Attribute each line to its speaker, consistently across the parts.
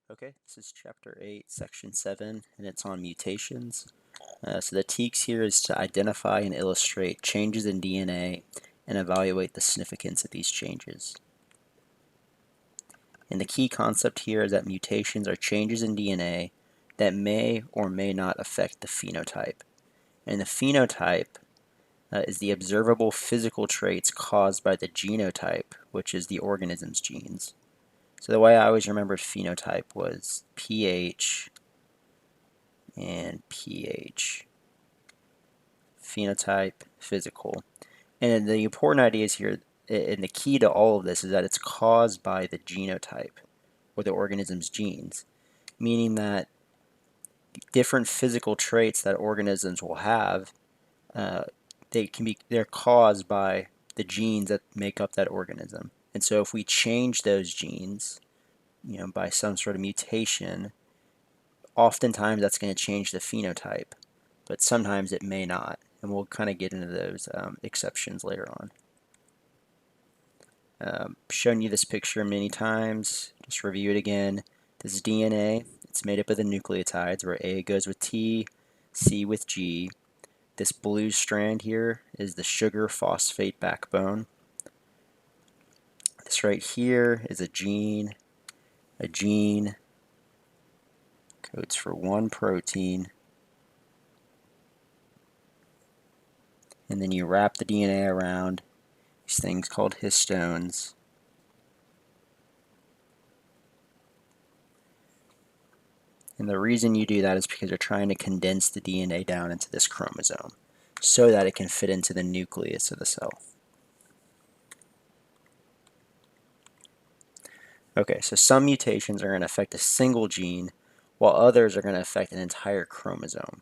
Speaker 1: Okay, this is Chapter 8, Section 7, and it's on mutations. So the text here is to identify and illustrate changes in DNA and evaluate the significance of these changes. And the key concept here is that mutations are changes in DNA that may or may not affect the phenotype. And the phenotype is the observable physical traits caused by the genotype, which is the organism's genes. So the way I always remembered phenotype was pH and pH. Phenotype, physical. And the important ideas here, and the key to all of this, is that it's caused by the genotype, or the organism's genes, meaning that different physical traits that organisms will have, they're caused by the genes that make up that organism. And so if we change those genes, by some sort of mutation, oftentimes that's going to change the phenotype, but sometimes it may not. And we'll kind of get into those exceptions later on. Shown you this picture many times. Just review it again. This is DNA. It's made up of the nucleotides, where A goes with T, C with G. This blue strand here is the sugar phosphate backbone. This right here is a gene. A gene codes for one protein. And then you wrap the DNA around these things called histones. And the reason you do that is because you're trying to condense the DNA down into this chromosome so that it can fit into the nucleus of the cell. Okay, so some mutations are going to affect a single gene, while others are going to affect an entire chromosome.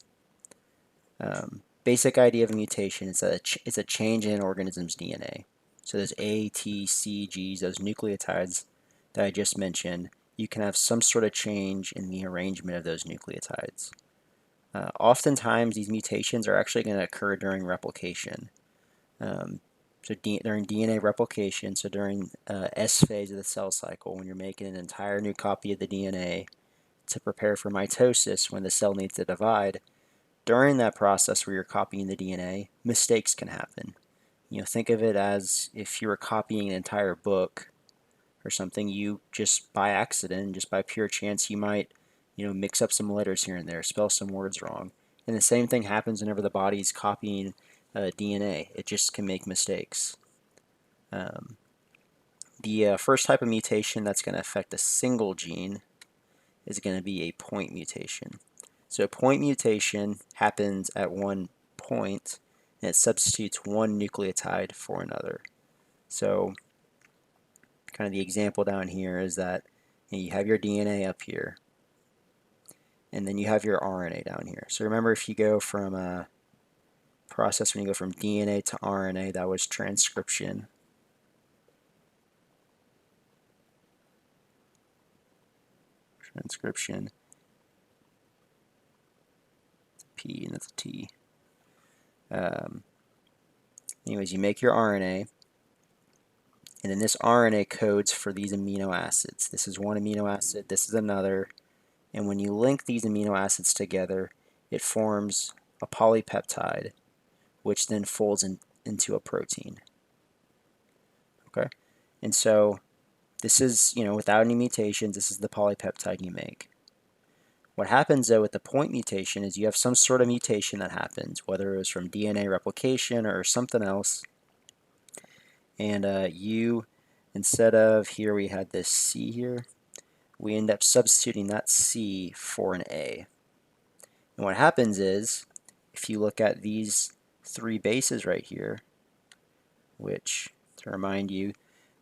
Speaker 1: Basic idea of a mutation is that it's a change in an organism's DNA. So those A, T, C, Gs, those nucleotides that I just mentioned, you can have some sort of change in the arrangement of those nucleotides. Oftentimes, these mutations are actually going to occur during replication. During DNA replication, so during S phase of the cell cycle, when you're making an entire new copy of the DNA to prepare for mitosis when the cell needs to divide, during that process where you're copying the DNA, mistakes can happen. Think of it as if you were copying an entire book or something, you just by accident, just by pure chance, you might, mix up some letters here and there, spell some words wrong. And the same thing happens whenever the body's copying DNA. It just can make mistakes. The first type of mutation that's going to affect a single gene is going to be a point mutation. So a point mutation happens at one point, and it substitutes one nucleotide for another. So kind of the example down here is that you have your DNA up here, and then you have your RNA down here. So remember, if you go from a process when you go from DNA to RNA, that was transcription. Transcription. P and that's a T. Anyways, you make your RNA, and then this RNA codes for these amino acids. This is one amino acid, this is another, and when you link these amino acids together, it forms a polypeptide, which then folds into a protein. Okay, and so this is, without any mutations, this is the polypeptide you make. What happens though with the point mutation is you have some sort of mutation that happens, whether it was from DNA replication or something else, and instead of here we had this C here, we end up substituting that C for an A. And what happens is, if you look at these three bases right here, which, to remind you,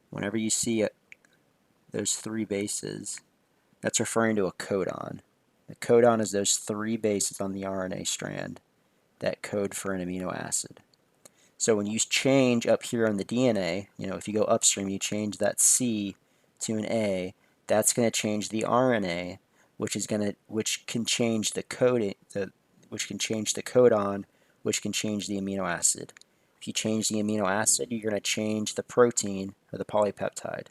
Speaker 1: whenever you see those three bases, that's referring to a codon. The codon is those three bases on the RNA strand that code for an amino acid. So when you change up here on the DNA, if you go upstream, you change that C to an A, that's going to change the RNA, which can change the codon, which can change the amino acid. If you change the amino acid, you're going to change the protein or the polypeptide.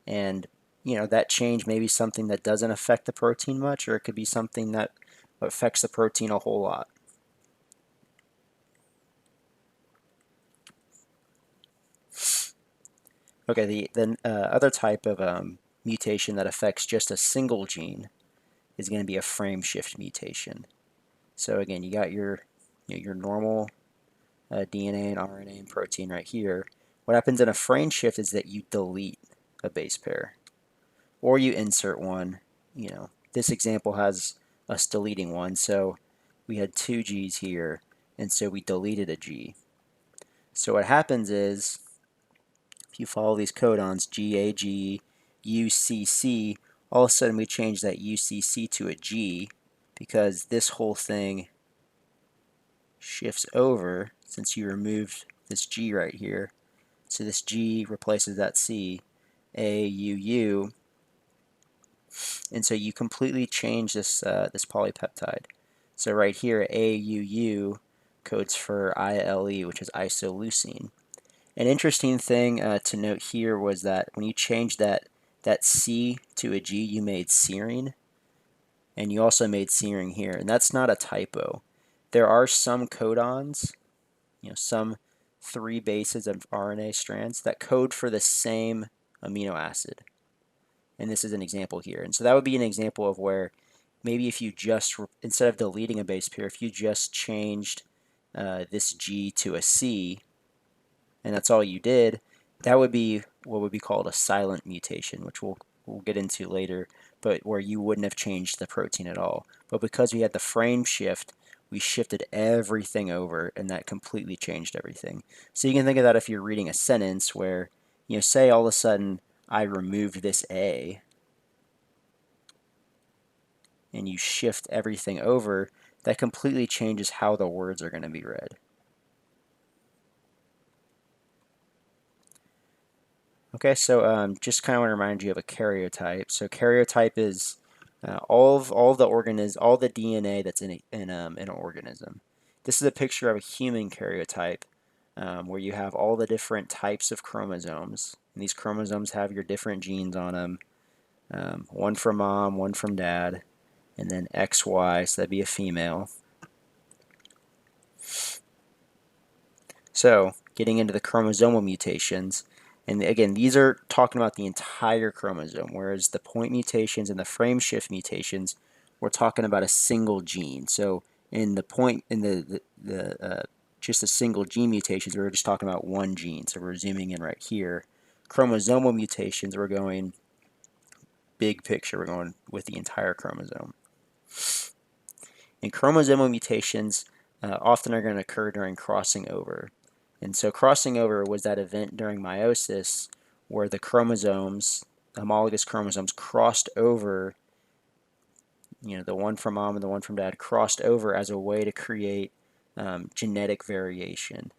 Speaker 1: And that change may be something that doesn't affect the protein much, or it could be something that affects the protein a whole lot. Okay, the other type of mutation that affects just a single gene is going to be a frameshift mutation. So again, you got your normal DNA and RNA and protein right here. What happens in a frameshift is that you delete a base pair, or you insert one. This example has us deleting one, so we had two G's here, and so we deleted a G. So what happens is, if you follow these codons, GAG, UCC, all of a sudden we change that UCC to a G because this whole thing shifts over since you removed this G right here. So this G replaces that C, AUU, and so you completely change this this polypeptide. So right here, AUU codes for ILE, which is isoleucine. An interesting thing to note here was that when you changed that C to a G, you made serine, and you also made serine here, and that's not a typo. There are some codons, some 3 bases of RNA strands that code for the same amino acid, and this is an example here. And so that would be an example of where maybe if you just, instead of deleting a base pair, if you just changed this G to a C, and that's all you did, that would be what would be called a silent mutation, which we'll get into later, but where you wouldn't have changed the protein at all. But because we had the frame shift, we shifted everything over, and that completely changed everything. So you can think of that if you're reading a sentence where, say all of a sudden I removed this A, and you shift everything over, that completely changes how the words are going to be read. Okay, so just kind of want to remind you of a karyotype. So karyotype is all the DNA that's in an organism. This is a picture of a human karyotype where you have all the different types of chromosomes. And these chromosomes have your different genes on them. One from mom, one from dad, and then XY, so that'd be a female. So getting into the chromosomal mutations, and again, these are talking about the entire chromosome, whereas the point mutations and the frameshift mutations, we're talking about a single gene. So in the just a single gene mutations, we're just talking about one gene. So we're zooming in right here. Chromosomal mutations, we're going big picture. We're going with the entire chromosome. And chromosomal mutations often are going to occur during crossing over. And so crossing over was that event during meiosis where the chromosomes, the homologous chromosomes, crossed over, the one from mom and the one from dad crossed over as a way to create genetic variation.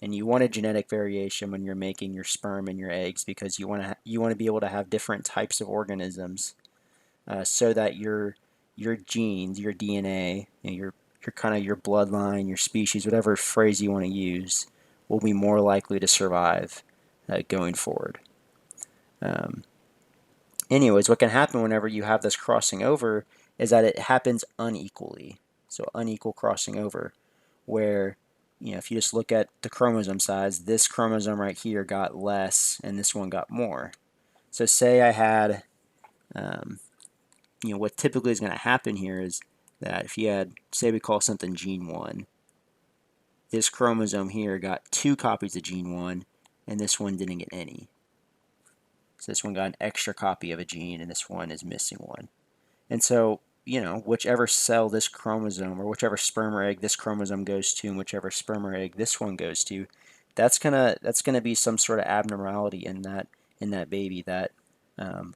Speaker 1: And you want a genetic variation when you're making your sperm and your eggs because you want to be able to have different types of organisms so that your genes, your DNA, your kind of your bloodline, your species, whatever phrase you want to use, will be more likely to survive going forward. Anyways, what can happen whenever you have this crossing over is that it happens unequally. So unequal crossing over, where if you just look at the chromosome size, this chromosome right here got less and this one got more. So say I had, what typically is going to happen here is that if you had, say we call something gene 1, this chromosome here got 2 copies of gene 1, and this one didn't get any. So this one got an extra copy of a gene, and this one is missing one. And so, whichever cell this chromosome, or whichever sperm or egg this chromosome goes to, and whichever sperm or egg this one goes to, that's gonna be some sort of abnormality in that baby that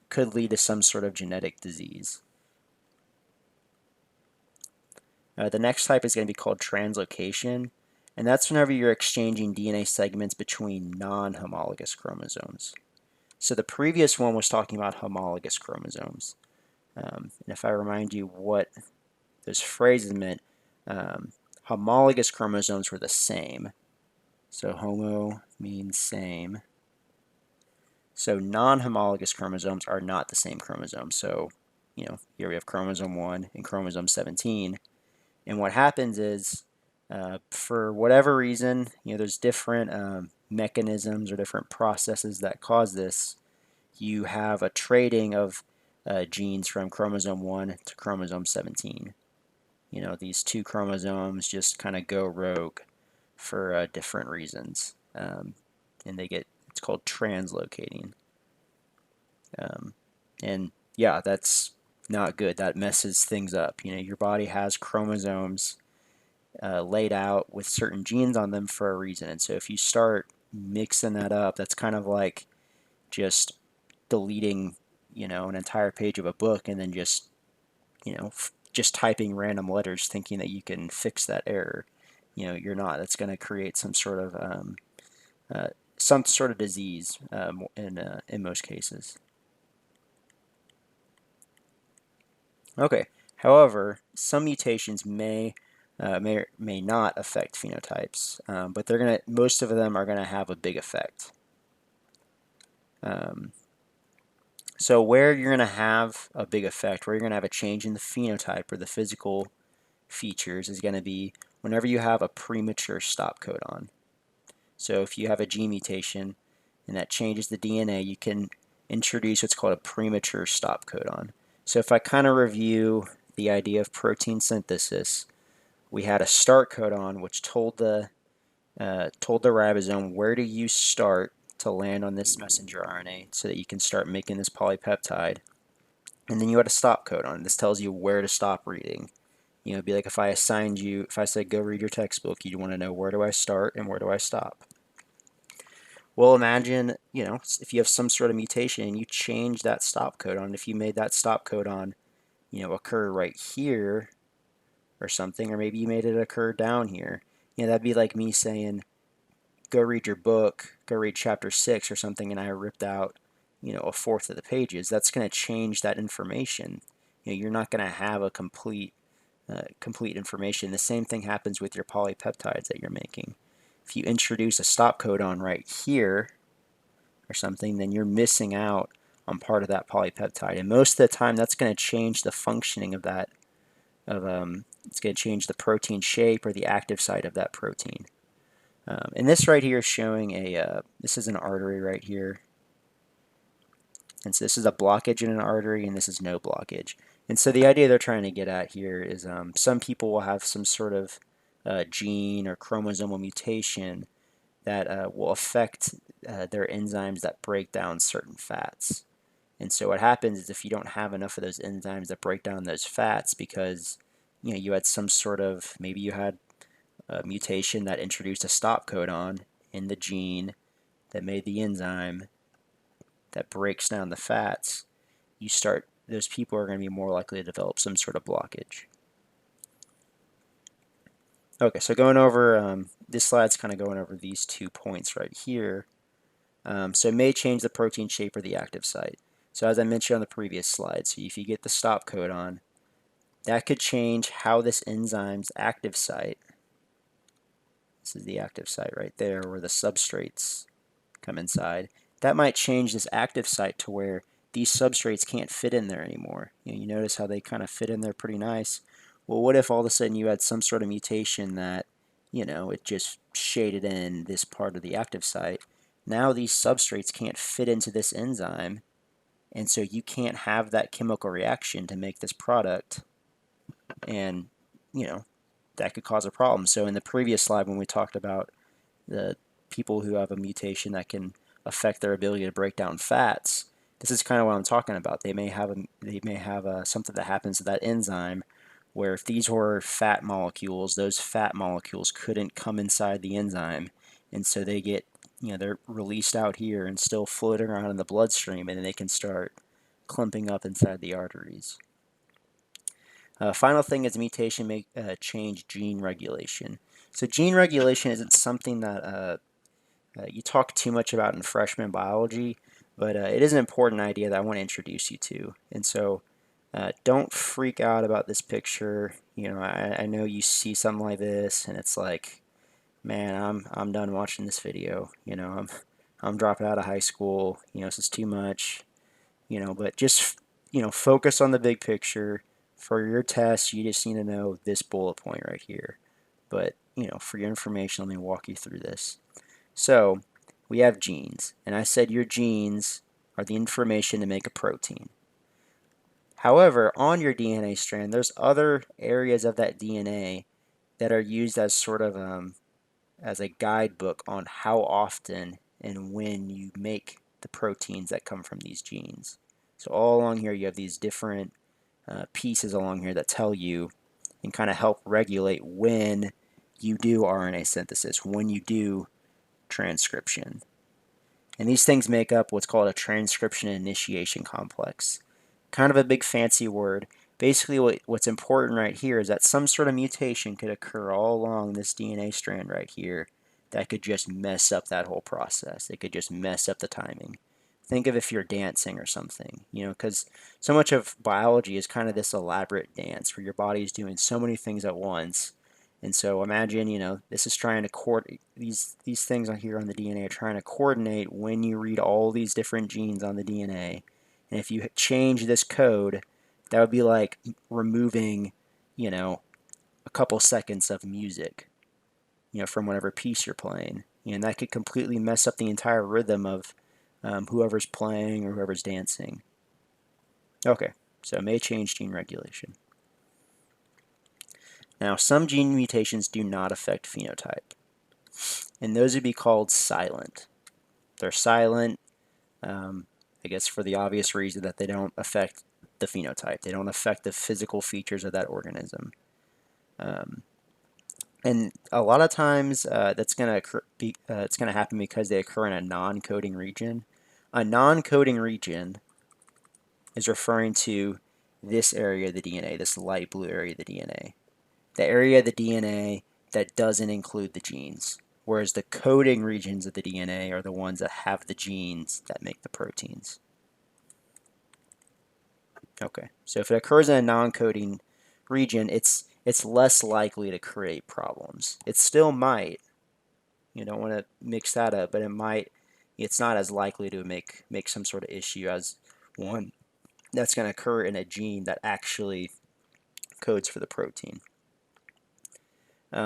Speaker 1: could lead to some sort of genetic disease. The next type is going to be called translocation, and that's whenever you're exchanging DNA segments between non-homologous chromosomes. So the previous one was talking about homologous chromosomes. And if I remind you what those phrases meant, homologous chromosomes were the same. So homo means same. So non-homologous chromosomes are not the same chromosome. So, here we have chromosome 1 and chromosome 17. And what happens is, for whatever reason, there's different mechanisms or different processes that cause this. You have a trading of genes from chromosome 1 to chromosome 17. These two chromosomes just kind of go rogue for different reasons. And it's called translocating. And yeah, that's not good. That messes things up. Your body has chromosomes laid out with certain genes on them for a reason. And so if you start mixing that up, that's kind of like just deleting, an entire page of a book and then just, just typing random letters thinking that you can fix that error. You're not. That's going to create some sort of disease in most cases. Okay. However, some mutations may or may not affect phenotypes, but most of them are gonna have a big effect. So where you're gonna have a big effect, where you're gonna have a change in the phenotype or the physical features, is gonna be whenever you have a premature stop codon. So if you have a gene mutation and that changes the DNA, you can introduce what's called a premature stop codon. So if I kind of review the idea of protein synthesis, we had a start codon which told the ribosome where do you start to land on this messenger RNA so that you can start making this polypeptide. And then you had a stop codon. This tells you where to stop reading. It'd be like if I said go read your textbook, you'd want to know where do I start and where do I stop. Well, imagine, if you have some sort of mutation and you change that stop codon, if you made that stop codon, occur right here or something, or maybe you made it occur down here. That'd be like me saying, go read your book, go read chapter 6 or something, and I ripped out, a fourth of the pages. That's going to change that information. You're not going to have a complete information. The same thing happens with your polypeptides that you're making. If you introduce a stop codon right here or something, then you're missing out on part of that polypeptide. And most of the time, that's going to change the functioning of that. It's going to change the protein shape or the active site of that protein. And this right here is showing this is an artery right here. And so this is a blockage in an artery, and this is no blockage. And so the idea they're trying to get at here is some people will have some sort of gene or chromosomal mutation that will affect their enzymes that break down certain fats. And so what happens is if you don't have enough of those enzymes that break down those fats because you had some sort of, maybe you had a mutation that introduced a stop codon in the gene that made the enzyme that breaks down the fats, those people are going to be more likely to develop some sort of blockage. Okay, so going over, this slide's kind of going over these 2 points right here. So it may change the protein shape or the active site. So as I mentioned on the previous slide, so if you get the stop codon, that could change how this enzyme's active site, this is the active site right there where the substrates come inside, that might change this active site to where these substrates can't fit in there anymore. You notice how they kind of fit in there pretty nice. Well, what if all of a sudden you had some sort of mutation that, it just shaded in this part of the active site? Now these substrates can't fit into this enzyme, and so you can't have that chemical reaction to make this product, and, that could cause a problem. So in the previous slide when we talked about the people who have a mutation that can affect their ability to break down fats, this is kind of what I'm talking about. They may have something that happens to that enzyme where if these were fat molecules, those fat molecules couldn't come inside the enzyme, and so they get, they're released out here and still floating around in the bloodstream, and then they can start clumping up inside the arteries. Final thing is mutation may change gene regulation. So gene regulation isn't something that you talk too much about in freshman biology, but it is an important idea that I want to introduce you to. And so don't freak out about this picture. I know you see something like this and it's like, man, I'm done watching this video. I'm I'm dropping out of high school, this is too much, but just, focus on the big picture. For your test, you just need to know this bullet point right here. But, for your information, let me walk you through this. So, we have genes, and I said your genes are the information to make a protein. However, on your DNA strand, there's other areas of that DNA that are used as sort of as a guidebook on how often and when you make the proteins that come from these genes. So all along here you have these different pieces along here that tell you and kind of help regulate when you do RNA synthesis, when you do transcription. And these things make up what's called a transcription initiation complex. Kind of a big fancy word. Basically what's important right here is that some sort of mutation could occur all along this DNA strand right here that could just mess up that whole process. It could just mess up the timing. Think of if you're dancing or something, because so much of biology is kind of this elaborate dance where your body is doing so many things at once. And so imagine, this is trying to coordinate, these things on here on the DNA are trying to coordinate when you read all these different genes on the DNA. And if you change this code, that would be like removing, a couple seconds of music, from whatever piece you're playing. And that could completely mess up the entire rhythm of whoever's playing or whoever's dancing. Okay, so it may change gene regulation. Now, some gene mutations do not affect phenotype, and those would be called silent. They're silent, I guess for the obvious reason that they don't affect the phenotype. They don't affect the physical features of that organism. And a lot of times that's going to it's going to happen because they occur in a non-coding region. A non-coding region is referring to this area of the DNA, this light blue area of the DNA. The area of the DNA that doesn't include the genes, whereas the coding regions of the DNA are the ones that have the genes that make the proteins. Okay, so if it occurs in a non-coding region, it's less likely to create problems. It still might. You don't want to mix that up, but it might. It's not as likely to make some sort of issue as one that's going to occur in a gene that actually codes for the protein.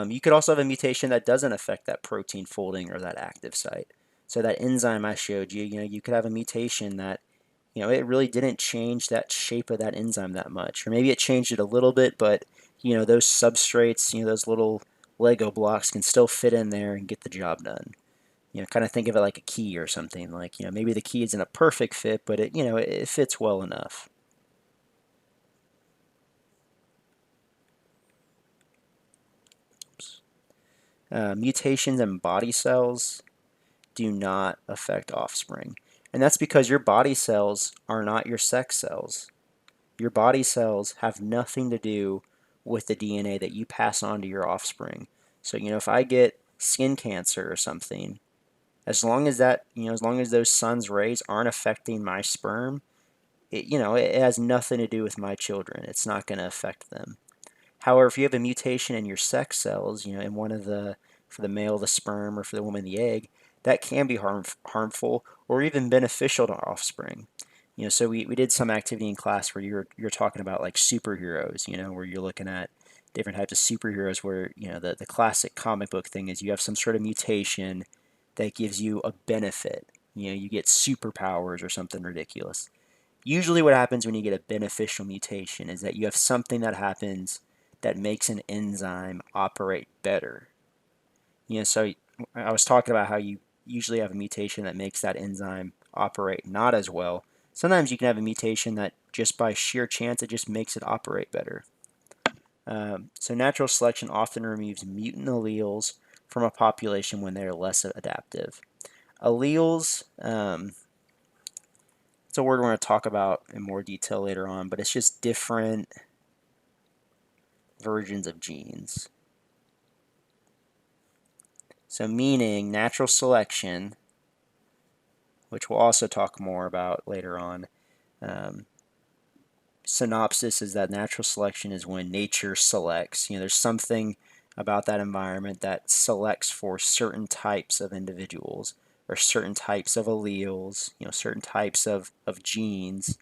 Speaker 1: You could also have a mutation that doesn't affect that protein folding or that active site. So that enzyme I showed you, you could have a mutation that, it really didn't change that shape of that enzyme that much. Or maybe it changed it a little bit, but, those substrates, those little Lego blocks can still fit in there and get the job done. Kind of think of it like a key or something. Like, maybe the key isn't a perfect fit, but it fits well enough. Mutations in body cells do not affect offspring. And that's because your body cells are not your sex cells. Your body cells have nothing to do with the DNA that you pass on to your offspring. So, if I get skin cancer or something, as long as as long as those sun's rays aren't affecting my sperm, it has nothing to do with my children. It's not going to affect them. However, if you have a mutation in your sex cells, in one of for the male, the sperm, or for the woman, the egg, that can be harmful or even beneficial to offspring. So we did some activity in class where you're talking about like superheroes, where you're looking at different types of superheroes where, the classic comic book thing is you have some sort of mutation that gives you a benefit. You get superpowers or something ridiculous. Usually what happens when you get a beneficial mutation is that you have something that happens that makes an enzyme operate better. So I was talking about how you usually have a mutation that makes that enzyme operate not as well. Sometimes you can have a mutation that just by sheer chance it just makes it operate better. So natural selection often removes mutant alleles from a population when they are less adaptive. Alleles, it's a word we're going to talk about in more detail later on, but it's just different versions of genes. So meaning natural selection, which we'll also talk more about later on. Synopsis is that natural selection is when nature selects. There's something about that environment that selects for certain types of individuals. or certain types of alleles, certain types of genes,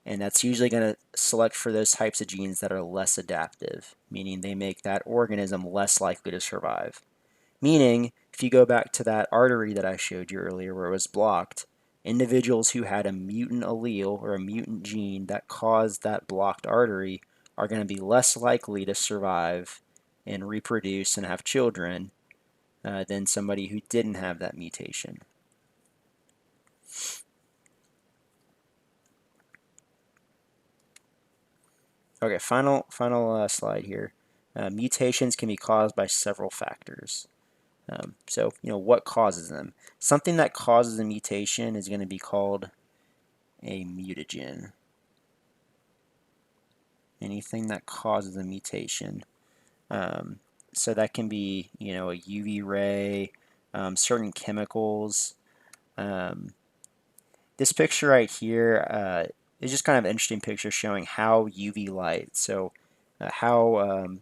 Speaker 1: and that's usually going to select for those types of genes that are less adaptive, meaning they make that organism less likely to survive. Meaning, if you go back to that artery that I showed you earlier where it was blocked, individuals who had a mutant allele or a mutant gene that caused that blocked artery are going to be less likely to survive and reproduce and have children than somebody who didn't have that mutation. Okay, final slide here. Mutations can be caused by several factors. So, what causes them? Something that causes a mutation is going to be called a mutagen. Anything that causes a mutation. So that can be, a UV ray, certain chemicals. This picture right here is just kind of an interesting picture showing how UV light, so how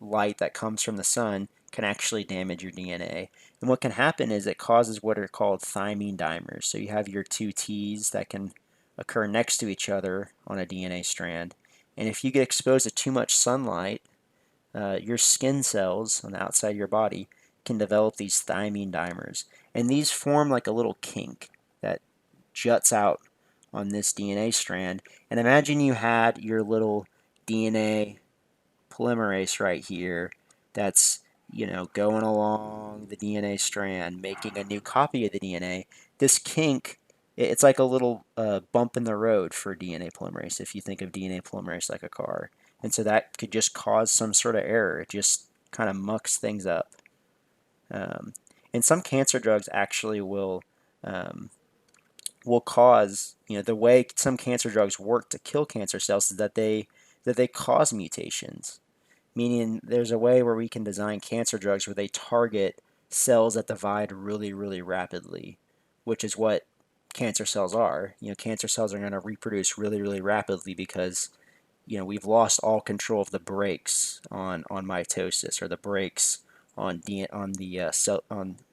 Speaker 1: light that comes from the sun can actually damage your DNA. And what can happen is it causes what are called thymine dimers. So you have your two T's that can occur next to each other on a DNA strand. And if you get exposed to too much sunlight, your skin cells on the outside of your body can develop these thymine dimers. And these form like a little kink that juts out on this DNA strand. And imagine you had your little DNA polymerase right here that's going along the DNA strand making a new copy of the DNA. This kink, it's like a little bump in the road for DNA polymerase if you think of DNA polymerase like a car. And so that could just cause some sort of error. It just kind of mucks things up. And some cancer drugs actually will cause, the way some cancer drugs work to kill cancer cells is that they cause mutations. Meaning there's a way where we can design cancer drugs where they target cells that divide really, really rapidly, which is what cancer cells are. Cancer cells are going to reproduce really, really rapidly because we've lost all control of the brakes on mitosis, or the brakes on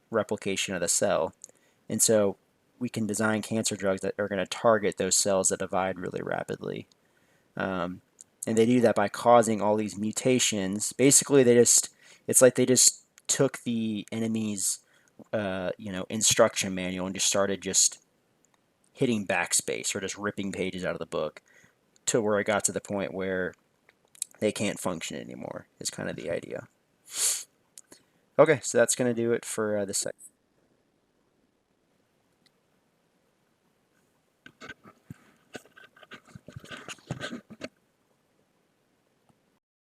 Speaker 1: replication of the cell. And so we can design cancer drugs that are going to target those cells that divide really rapidly. And they do that by causing all these mutations. Basically, it's like they just took the enemy's instruction manual and just started just hitting backspace or just ripping pages out of the book to where it got to the point where they can't function anymore is kind of the idea. Okay, so that's going to do it for this section.